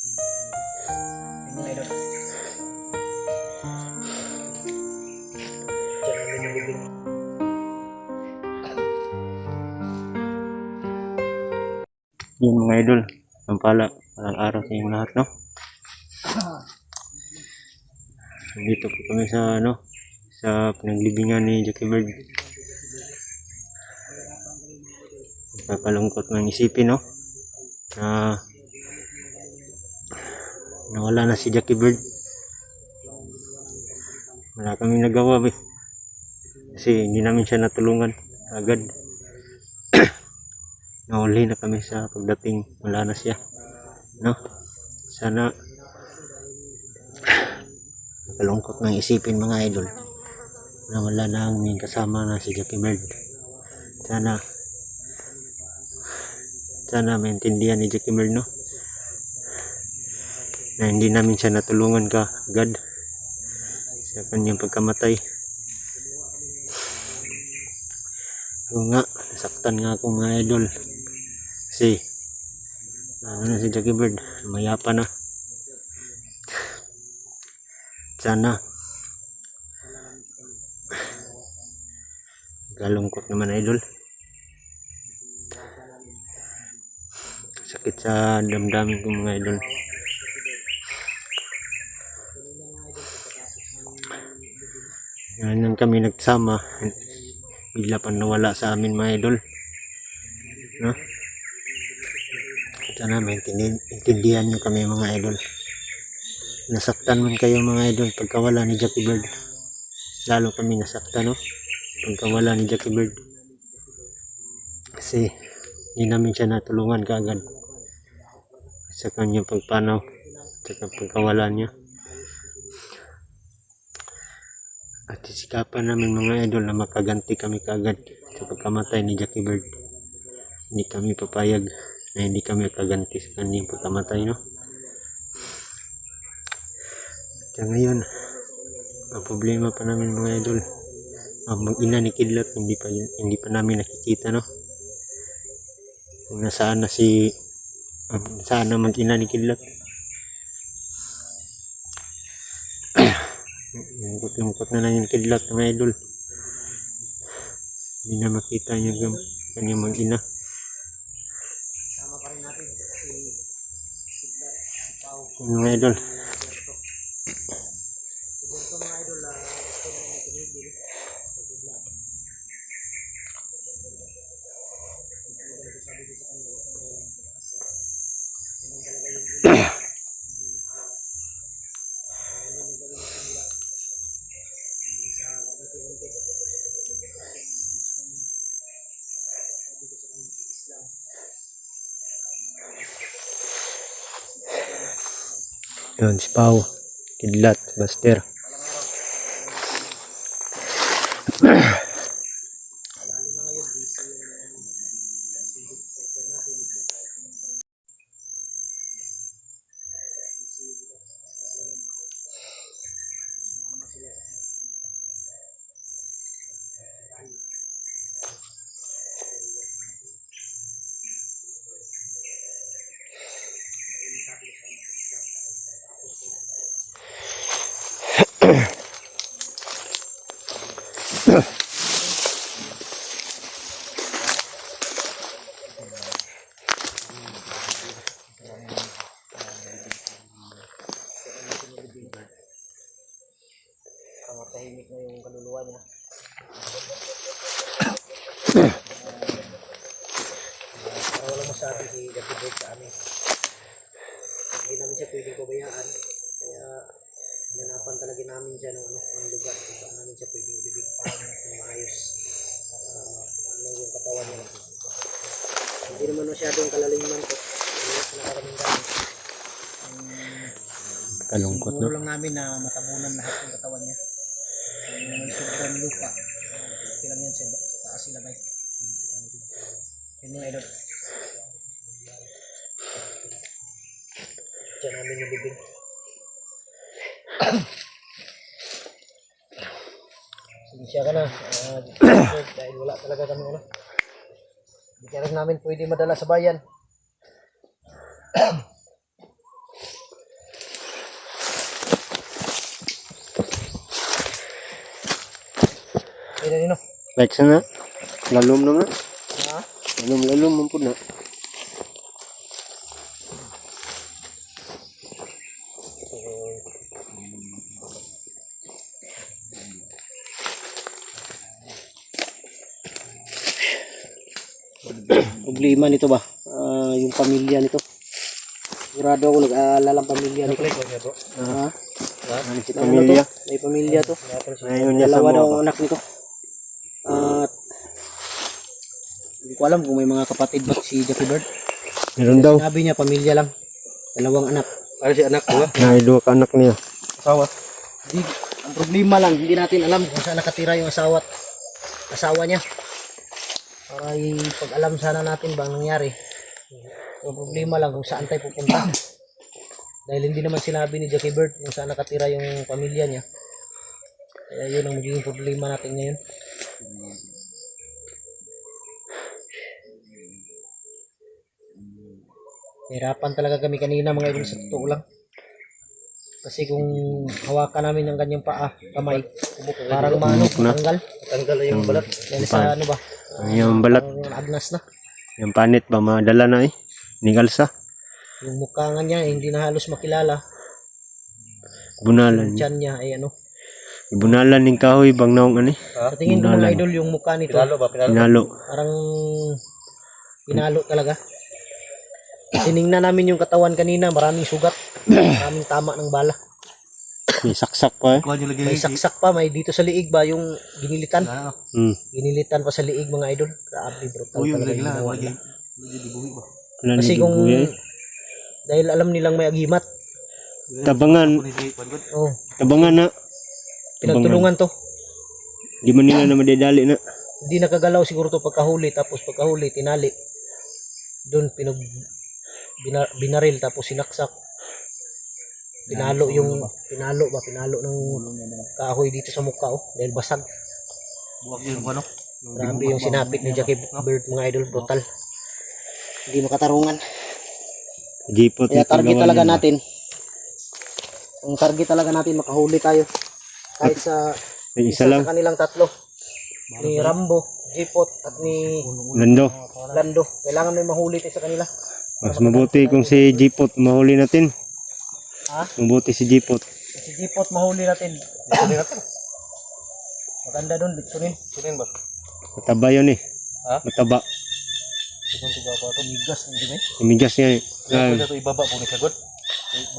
Yung mga idol. Diyan namin yung bibig. Yun mga idol, ang palang araw sa inyong lahat, no? Dito po kami sa sa pinaglibingan ni Jackie Bird. Nakalungkot ng isipin, no? Na nawala na si Jackie Bird. Wala kaming nagawa, kasi hindi namin siya natulungan agad. Nahuli na kami sa pagdating, wala na siya, no? Sana nakalungkot ng isipin mga idol na wala na ang aming kasama na si Jackie Bird. Sana maintindihan ni Jackie Bird, no? Na hindi namin siya natulungan agad sa kanyang pagkamatay. Oo nga, nasaktan nga ako mga idol. Kasi na si Jackie Bird, mayapa na. Sana kalungkot naman idol. Sakit sa damdamin ko mga idol. Ngayon kami nagsama, bigla pa nawala sa amin mga idol, no? Sana maintindihan nyo kami mga idol. Nasaktan man kayo mga idol pagkawala ni Jackie Bird. Lalo kami nasaktan, no? Pagkawala ni Jackie Bird. Kasi hindi namin siya natulungan kaagad sa kanyang pagpanaw at pagkawala niya. At sikapan namin mga idol na makaganti kami kaagad sa pagkamatay ni Jackie Bird. Hindi kami papayag na hindi kami kaganti sa kanyang pagkamatay, no? Kaya ngayon, ang problema pa namin mga idol, ang mag-ina ni Kidlat, hindi pa namin nakikita, no? Kung nasaan na saan na mag-ina ni Kidlat. Lungkot na lang yung Kidlat mga idol. Hindi na makita yung kanyang mag-ina. Sama pa rin natin si Kidlat, si Pao. Mga idol, Siguro mga idol, gusto na tinigil sa Kidlat. Sabi ko sa kanya, huwag ka na walang pag-asa. Ganun talaga yung Kidlat. yun si Pao, Kidlat, Buster. Matahimik na yung kaluluwa niya. Para walang masabi si Jackie Bird sa amin. Hindi namin siya pwedeng pabayaan. Kaya nanapan talaga namin siya ng lugar kung saan namin siya pwedeng ibibig ng maayos. Ano yung katawan niya. Hindi naman masyadong kalaliman po. Nakaraming dami. Kalungkot, Siguro no? lang namin na matabunan lahat ng katawan niya. May sobrang lupa. Pilang yan sa taas sila bay. Yun mga idol. Diyan namin yung bibig. Sinisya ka na. Dahil wala talaga kami Hindi ka rin namin pwede madala sa bayan. Ina nino. Like sana. Lalom na nga. Ha? Lalom man po na. Problema nito ba? Yung pamilya nito. Sigurado ako nag-aalala ang pamilya nito. Ha? Ano si Ano pamilya? to? May pamilya to. Ngayon niya sa Dalawa daw mga. ang anak nito. At hindi ko alam kung may mga kapatid ba si Jackie Bird. Meron daw. Sabi niya pamilya lang. Dalawang anak. Ano si anak ko? May dua ka anak niya. Asawa. Di, ang problema lang, hindi natin alam kung saan nakatira yung asawa niya. Para pag-alam sana natin bang nangyari. Ang problema lang kung saan tayo pupunta. Dahil hindi naman sinabi ni Jackie Bird kung saan nakatira yung pamilya niya. Kaya yun ang magiging problema natin ngayon. Hirapan talaga kami kanina mga idol sa totoo lang. Kasi kung hawakan namin ng kanyang paa, kamay, parang maano, tanggal. Tanggal yung balat. Dahil sa ano ba? Yung balat. Ang agnas na. Yung panit ba madala na eh. Nigalsa. Yung mukha nga niya, hindi na halos makilala. Bunalan. Yung tiyan niya ay ano. Bunalan ng kahoy bang naong ani. Sa tingin ko mga idol, yung mukha nito, Pinalo. parang pinalo talaga. Tiningnan namin yung katawan kanina, maraming sugat. Maraming tama ng bala. May saksak pa eh. May saksak pa, may dito sa liig ba, yung ginilitan. Ginilitan pa sa liig mga idol. Grabe, brutal talaga yung ginawa nila. Kasi kung, dahil alam nilang may agimat. Tabangan. Oh, Tabangan na. pinagtulungan to. Di man nila na madidali na. Hindi nakagalaw siguro to pagkahuli, tapos pagkahuli, tinali. Doon, binaril, tapos sinaksak. Pinalo ng kahoy dito sa mukha, oh, dahil basag. Grabe yung sinapit ni Jackie Bird mga idol, brutal. Hindi makatarungan. Jipot. Kaya target talaga natin. Ang target talaga natin, makahuli tayo. Kahit sa Isa sa lang. kanilang tatlo. Ni Rambo, Jipot, at ni Lando. Lando. Kailangan may mahuli tayo sa kanila. Mas mabuti kung si Jipot mahuli natin. Ha? Mabuti si Jipot. Si Jipot mahuli natin. Maganda doon, bitsunin. Bitsunin ba? Mataba yun eh. Ha? Mataba. Migas, hindi ba? Imigas niya eh. Kaya ito ibaba po ni Kagod.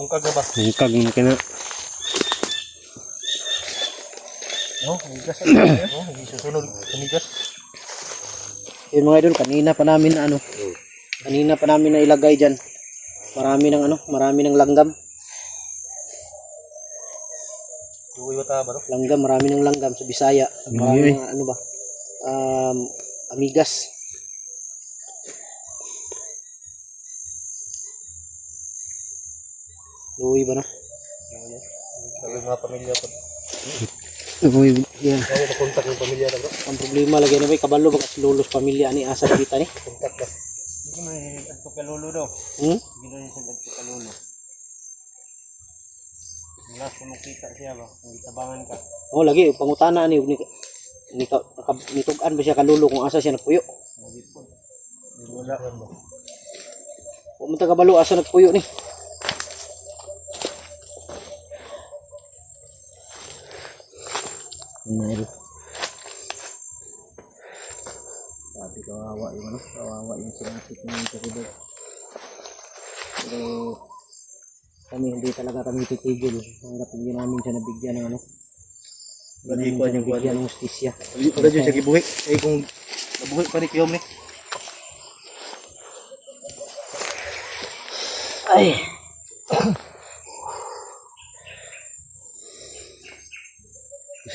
Bungkag na ba? Bungkag mo ka na. No, migas na. No, hindi susunod. Migas. Yun mga idol, kanina pa namin na ano. Kanina pa namin na ilagay dyan. Marami ng langgam. Langgam, marami ng langgam sa Bisaya. Marami ng ano ba? Amigas. Luwi ba na? Sabi mga pamilya ko. Uy, yan. Kaya nakontak yung pamilya na bro. Ang problema lagi na may kabalo baka si Lulos pamilya ni asa kita ni. Kontak ba? Hindi may adto ka lolo daw. Hindi na siya adto ka lolo. Wala ko makita siya ba? Kung itabangan ka. Oh, lagi pangutana ni nitugan ba siya kalulo kung asa siya nagpuyo? Wala man ba. Pumunta ka balo asa nagpuyo ni. Meron. Sabi kawawa yung sinapit ng Jackie. Pero kami hindi talaga kami titigil hanggat hindi namin siya nabigyan ng ano. Hindi namin siya nabigyan ng hustisya. Hindi pa dyan siya kibuhi. Eh kung nabuhi pa rin kiyom ni. Ay!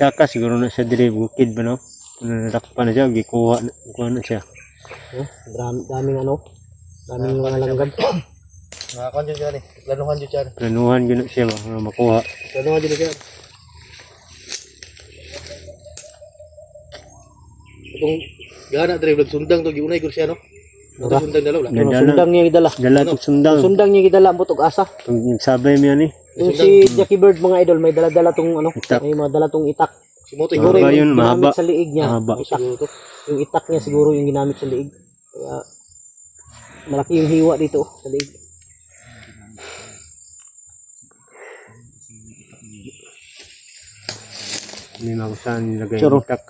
Saka siguro na siya diri bukid ba no? Narakpan na siya, gikuha na siya. Daming ano? Daming mga langgam. Nakakuha dyan siya ni. Planuhan dyan siya. Planuhan yun siya ba, na makuha. Planuhan dyan siya. Itong gana drive sundang to giunay gud siya no. Sundang dalaw la. Sundang niya gidala. Dala to sundang. Sundang niya gidala mo tog asa. Nagsabay mo yan eh. Yung si Jackie Bird mga idol may dala-dala tong ano, may mga dala tong itak. Siguro Mahaba yun, yung ginamit mahaba. sa liig niya. Mahaba. Itak. Yung itak niya siguro yung ginamit sa liig. Kaya malaki yung hiwa dito sa liig. Hindi mo kung saan nilagay Sure. yung itak.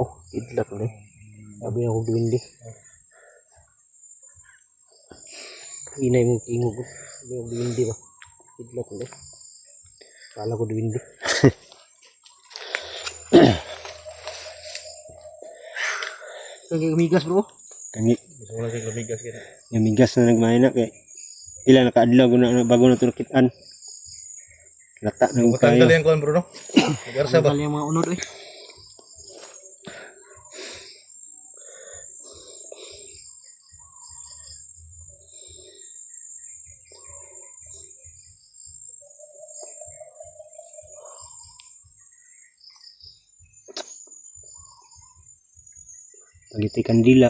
Oh, kidlat ulit. Sabi niya kong duwindi. Inay mong tingog. Sabi niya duwindi ba? Kidlat ulit. Kala ko duwindi. Kaya kumigas bro. Kani, Gusto mo lang kayo lumigas yan. yung migas na nagmahina kay pila nakaadlaw ko na bago na ito nakitaan. Lata ng Matanggal kayo. yan ko bro no? Garsa ba? Tanggal yung mga unod eh. Pagiti kandila.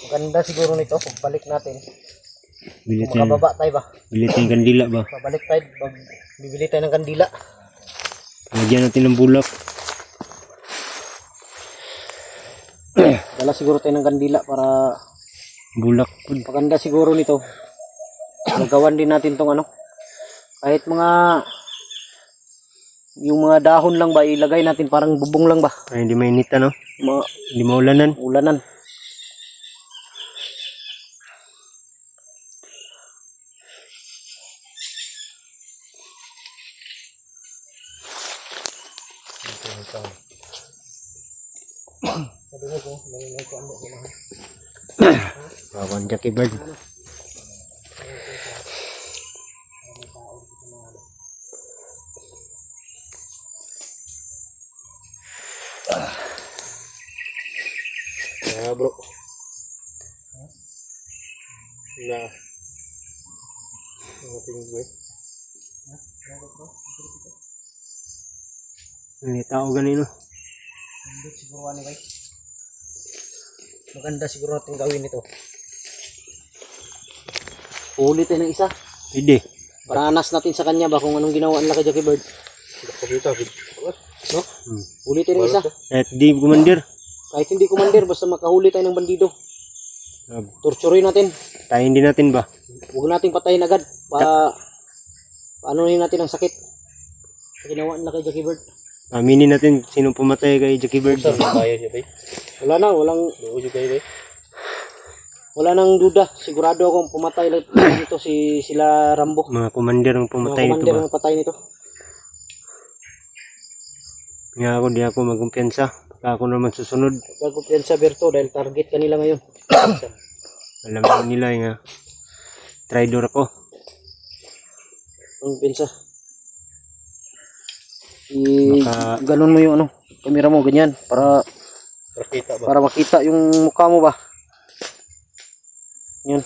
Maganda siguro nito pagbalik natin. Bili Kung tayo, makababa tayo ba? bili tayong kandila ba? Pabalik tayo. Bibili tayo ng kandila. Lagyan natin ng bulak. Dala siguro tayo ng kandila para Bulak po. maganda siguro nito. Magawan din natin tong ano. Kahit yung mga dahon lang ba ilagay natin parang bubong lang ba? Ay, hindi mainit ano? Mga Hindi maulanan. ulanan. Bawan Jackie Bird. Ah bro. Na. Ang tingin gue. May tao ganino. Siguro ano guys. Maganda siguro natin gawin ito. Ulit tayo ng isa. Pwede. Paranas natin sa kanya ba kung anong ginawa nila kay Jackie Bird. Pagkita. No? Hmm. Ulit tayo ng isa. Kahit di commander. Kahit hindi commander, basta makahuli tayo ng bandido. Torturin natin. Tayin din natin ba? Huwag nating patayin agad. Paano natin ang sakit. Ginawa nila kay Jackie Bird. Aminin natin sino pumatay kay Jackie Bird. Sa bayo siya bay. Wala na, Doon siya kayo bay. wala nang duda. Sigurado akong pumatay lang dito sila Rambo. Mga commander ang Mga pumatay nito commander ba? ang patay nito. Nga ako, di ako magkumpiyansa. Baka ako naman susunod. Huwag ko sa Berto dahil target kanila ngayon. Alam naman nila nga. Traitor ako. Ang pensa. Baka- Ganun mo yung ano, kamera mo ganyan Rakita ba? para makita yung mukha mo ba. Yun.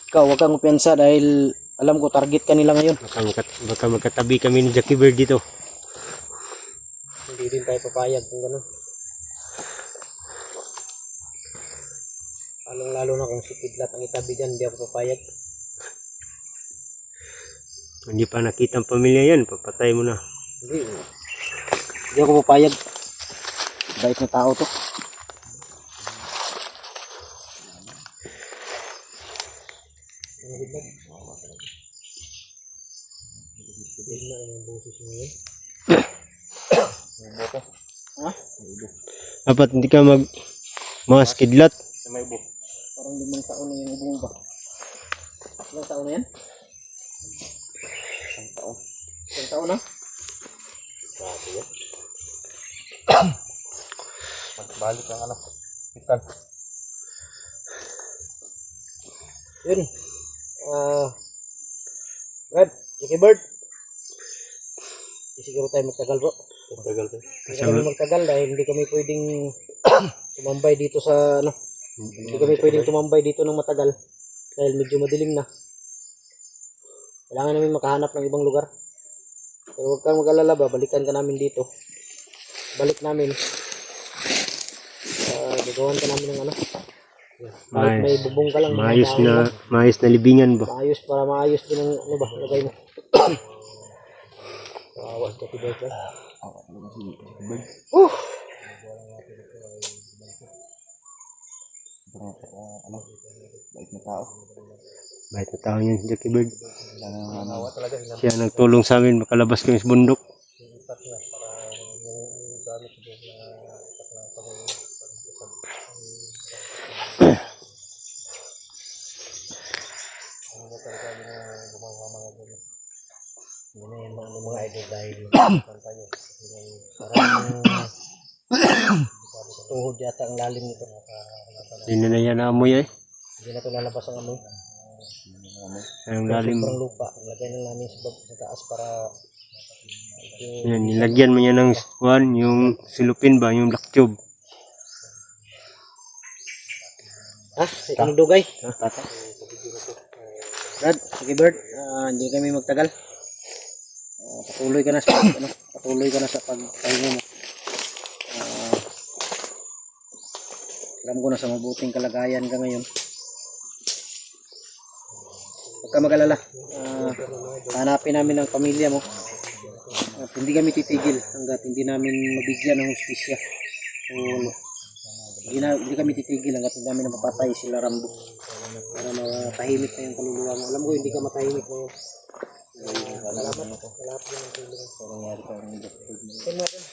Ikaw wag kang pensa dahil alam ko target kanila ngayon. Baka magkatabi kami ni Jackie Bird dito. Hindi din tayo papayag kung ganun. Lalo na kung si Kidlat ang itabi dyan, hindi ako papayag. Hindi pa nakita ang pamilya yan. Papatay mo na. Hindi ako papayag. Bait na tao to. Dapat hindi ka mga skidlat. Sa may ubo. Parang 5 taon na yung ubong ba? Ilang taon na yan? 1 taon. 1 taon na? Grabe yan. Magbalik ang ano. Itan. Yun. Brad, Jackie Bird. Hindi siguro tayo magtagal bro. Tagal tayo. Hindi kami magtagal dahil hindi kami pwedeng tumambay dito sa ano. Hindi kami pwedeng tumambay dito ng matagal dahil medyo madilim na. Kailangan namin makahanap ng ibang lugar. Pero huwag kang mag-alala ba, balikan ka namin dito. Balik namin. Gagawan ka namin ng ano, Kahit may bubong ka lang. Maayos dahon lang. na libingan ba? Maayos para maayos din ang ano ba, lagay mo. Awas ka tiba ka. Bait na tao. Bait na tao yun, Jackie Bird. Nawa talaga sila. Siya nagtulong sa amin makalabas kami sa bundok. Ipat na para yung gamit ko na ipat na pag ano ba talaga yung gumawa mga ganyan. Yun na yan mga idol dahil saan tayo. Parang sa tuhod yata ang lalim nito. Hindi na yan naamoy eh. Hindi na ito lalabas ang amoy. Ang lalim. Sobrang lupa. Lagay na namin sa taas para Yan, nilagyan mo niya ng yung silupin ba, yung black tube. Itong dugay. Brad, sige Bird, hindi kami magtagal. Patuloy ka na sa pagpahinga mo. Alam ko na sa mabuting kalagayan ka ngayon. Huwag ka mag-alala. Hanapin namin ang pamilya mo. At hindi kami titigil hanggat hindi namin mabigyan ng hustisya. Hindi kami titigil hanggat hindi namin mapatay sila Rambo. Para matahimik na yung kaluluwa mo. Alam ko hindi ka matahimik na yun. Salamat din ang tulong. nangyari ka ng Salamat.